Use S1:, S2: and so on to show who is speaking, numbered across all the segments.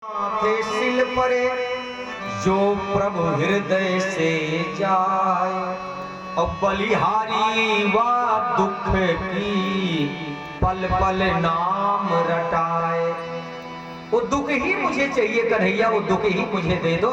S1: थे सिल परे जो प्रभु हृदय से जाए, अब बलिहारी वा दुख की पल पल नाम रटाए। वो दुख ही मुझे चाहिए कन्हैया, वो दुख ही मुझे दे दो,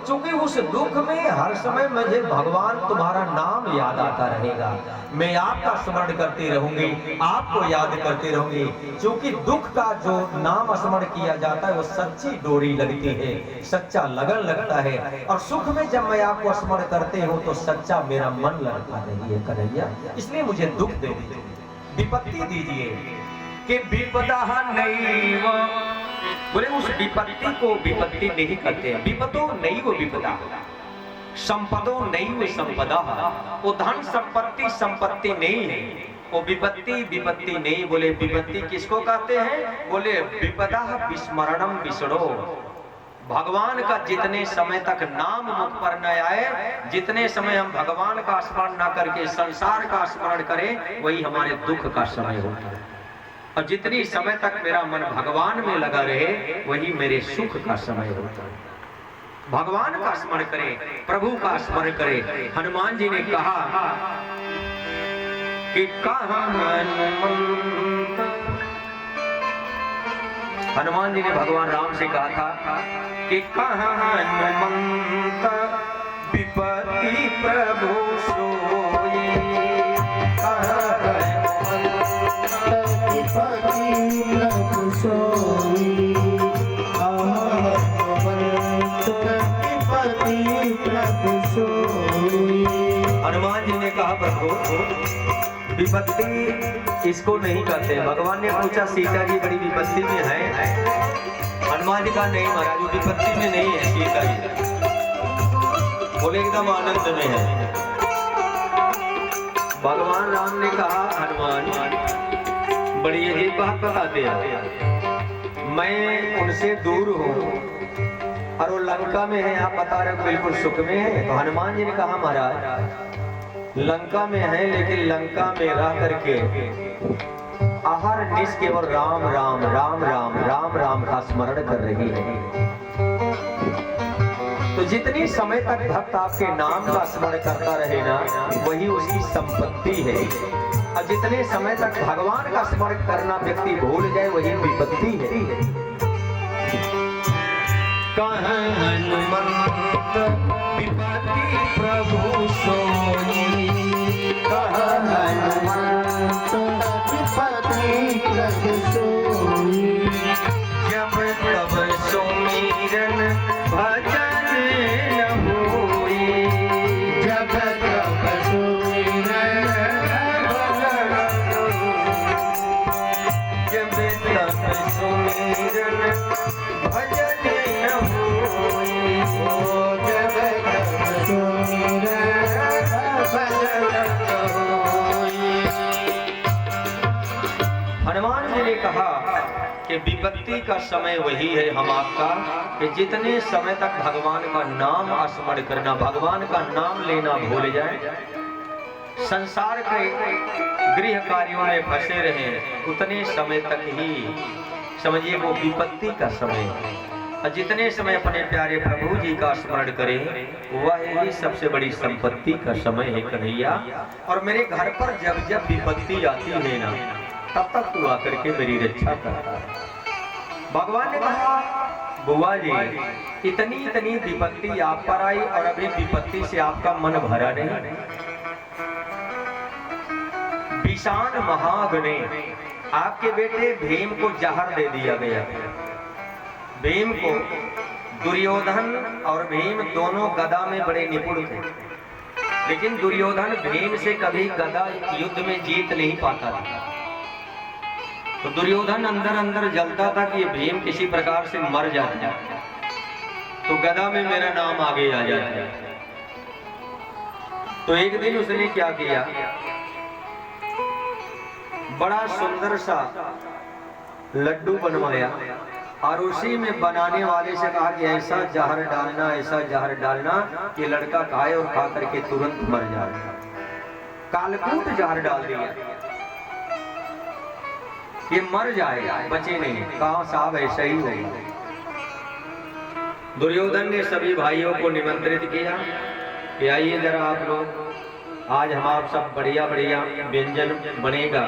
S1: क्योंकि उस दुख में हर समय मुझे भगवान तुम्हारा नाम याद आता रहेगा। मैं आपका स्मरण करती रहूंगी, आपको याद करती रहूंगी, क्योंकि दुख का जो नाम स्मरण किया जाता है वो सच्ची डोरी लगती है, सच्चा लगन लगता है। और सुख में जब मैं आपको स्मरण करते हूँ तो सच्चा मेरा मन लगता नहीं है कन्हैया, इसलिए मुझे दुख दे दीजिए, विपत्ति दीजिए। कि विपदा नहीं बोले, उस विपत्ति को विपत्ति नहीं कहते हैं, विपदो नहीं वो विपदा, संपदो नहीं वो संपदा, वो धन संपत्ति संपत्ति नहीं है, वो विपत्ति विपत्ति नहीं। बोले विपत्ति किसको कहते हैं? बोले विपदा विस्मरणम विसरो। भगवान का जितने समय तक नाम मुख पर न आए, जितने समय हम भगवान का स्मरण न करके संसार का स्मरण करें, वही हमारे दुख का समय होता है। और जितनी समय तक मेरा मन भगवान में लगा रहे, वही मेरे सुख का समय होता है। भगवान का स्मरण करें, प्रभु का स्मरण करें। हनुमान जी ने कहा कि हनुमान जी ने भगवान राम से कहा था कि हनुमंत विपत्ति प्रभु सोई, हनुमान जी ने कहा प्रभु विपत्ति इसको नहीं कहते। भगवान ने पूछा सीता जी बड़ी विपत्ति में है? हनुमान जी कहा नहीं महाराज, विपत्ति में नहीं है सीता जी, बोले एकदम आनंद में है। भगवान राम ने कहा हनुमान बड़ी अजीब बात बताते हैं, मैं उनसे दूर हूँ और वो लंका में है, आप बता रहे हो बिल्कुल सुख में है। तो हनुमान जी ने कहा महाराज लंका में है, लेकिन लंका में रह करके आहार निश केवल राम राम राम राम राम राम का स्मरण कर रही है। तो जितनी समय तक भक्त आपके नाम का स्मरण करता रहे ना, वही उसकी संपत्ति है। और जितने समय तक भगवान का स्मरण करना व्यक्ति भूल जाए, वही विपत्ति है। हनुमंत विपत्ति प्रभु सोई, हनुमंत विपत्ति प्रभु सोई, जब तब सुमिरन भजन न होई, जब तब सुमिरन जब तब सुमिरन भजन न होई, जब तब सुमिरन भजन न होई। हनुमान जी ने कहा कि विपत्ति का समय वही है हम आपका, कि जितने समय तक भगवान का नाम स्मरण करना, भगवान का नाम लेना भूल जाए, संसार के गृह कार्यों में फंसे रहे, उतने समय तक ही समझिए वो विपत्ति का समय है। और जितने समय अपने प्यारे प्रभु जी का स्मरण करें, वह ही सबसे बड़ी संपत्ति का समय है कन्हैया। और मेरे घर पर जब जब विपत्ति आती है ना, तब तक तू आकर के मेरी रक्षा करता है। भगवान ने कहा बुआ जी इतनी इतनी विपत्ति आप पर आई और अभी विपत्ति से आपका मन भरा नहीं। विषाण महागणे आपके बेटे भीम को जहर दे दिया गया। भीम को दुर्योधन और भीम दोनों गदा में बड़े निपुण थे, लेकिन दुर्योधन भीम से कभी गदा युद्ध में जीत नहीं पाता था। तो दुर्योधन अंदर अंदर जलता था कि ये भीम किसी प्रकार से मर जाता, तो गदा में मेरा नाम आगे आ जाता। तो एक दिन उसने क्या किया, बड़ा सुंदर सा लड्डू बनवाया और उसी में बनाने वाले से कहा कि ऐसा जहर डालना, ऐसा जहर डालना कि लड़का खाए और खा करके तुरंत मर जाए। कालकूट जहर डाल दिया। ये मर जाएगा, बचे नहीं। कहा साहब ऐसा ही होगा। दुर्योधन ने सभी भाइयों को निमंत्रित किया कि आइए जरा आप लोग, आज हम आप सब बढ़िया बढ़िया व्यंजन बनेगा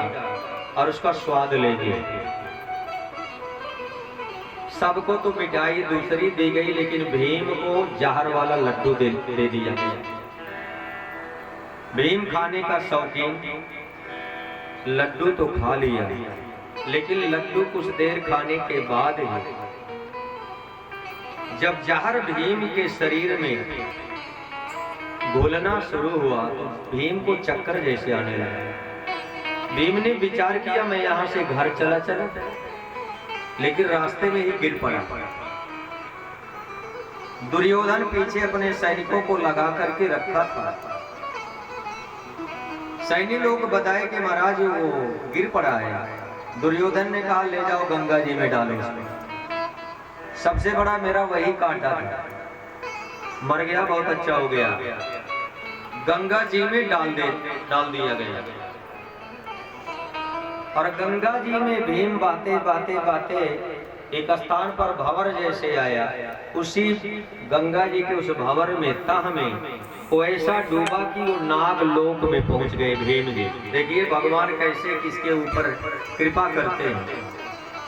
S1: और उसका स्वाद लेंगे। सबको तो मिठाई दूसरी दी गई, लेकिन भीम को जहर वाला लड्डू दे दिया गया। भीम खाने का शौकीन, लड्डू तो खा लिया, लेकिन लड्डू कुछ देर खाने के बाद ही जब जहर भीम के शरीर में घुलना शुरू हुआ तो भीम को चक्कर जैसे आने लगा। भीम ने विचार किया मैं यहां से घर चला, लेकिन रास्ते में ही गिर पड़ा। दुर्योधन पीछे अपने सैनिकों को लगा करके रखा था। सैनिक लोग बताए कि महाराज वो गिर पड़ा है। दुर्योधन ने कहा ले जाओ गंगा जी में डालो उसको। सबसे बड़ा मेरा वही कांटा था, मर गया, बहुत अच्छा हो गया। गंगा जी में डाल दिया गया। और गंगा जी में भीम बाते एक स्थान पर भंवर जैसे आया। उसी गंगा जी के उस भंवर में तह में वो ऐसा डूबा कि वो नाग लोक में पहुंच गए भीम जी। देखिए भगवान कैसे किसके ऊपर कृपा करते हैं।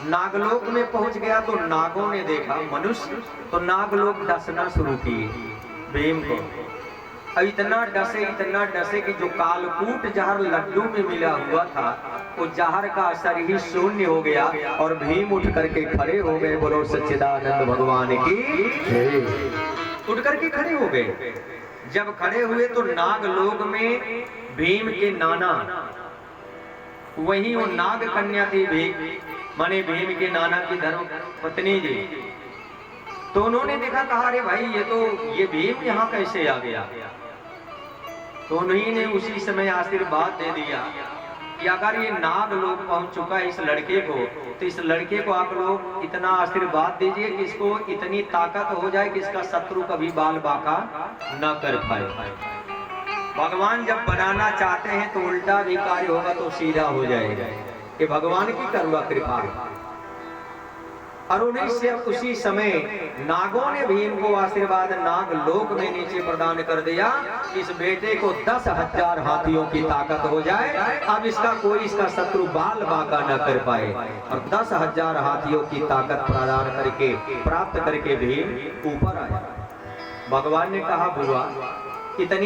S1: नागलोक में पहुंच गया तो नागों ने देखा मनुष्य, तो नागलोक डसना शुरू किए भीम को। अब इतना डसे कि जो कालकूट जहर लड्डू में मिला हुआ था वो जहर का असर ही शून्य हो गया और भीम उठ करके खड़े हो गए। बोलो सच्चिदानंद भगवान की। उठ करके खड़े हो गए। जब खड़े हुए तो नागलोक में भीम के नाना, वही वो नाग कन्या थी माने भीम के नाना की धर्म पत्नी जी। तो उन्होंने देखा, कहा अरे भाई ये भीम यहाँ कैसे आ गया। तो उन्हीं ने उसी समय आशीर्वाद दे दिया कि अगर ये नाग लोग पहुंच चुका है इस लड़के को, तो इस लड़के को आप लोग इतना आशीर्वाद दीजिए कि इसको इतनी ताकत हो जाए कि इसका शत्रु कभी बाल बाका न कर पाए। भगवान जब बनाना चाहते हैं तो उल्टा भी कार्य होगा तो सीधा हो जाएगा। ये भगवान की करुणा कृपा। और उसी समय नागों ने भीम को आशीर्वाद नाग लोक में नीचे प्रदान कर दिया। इस बेटे को 10,000 हाथियों की ताकत हो जाए, अब इसका शत्रु बाल बाका न कर पाए। और 10,000 हाथियों की ताकत प्रदान करके प्राप्त करके भीम ऊपर आया। भगवान ने कहा बुआ इतनी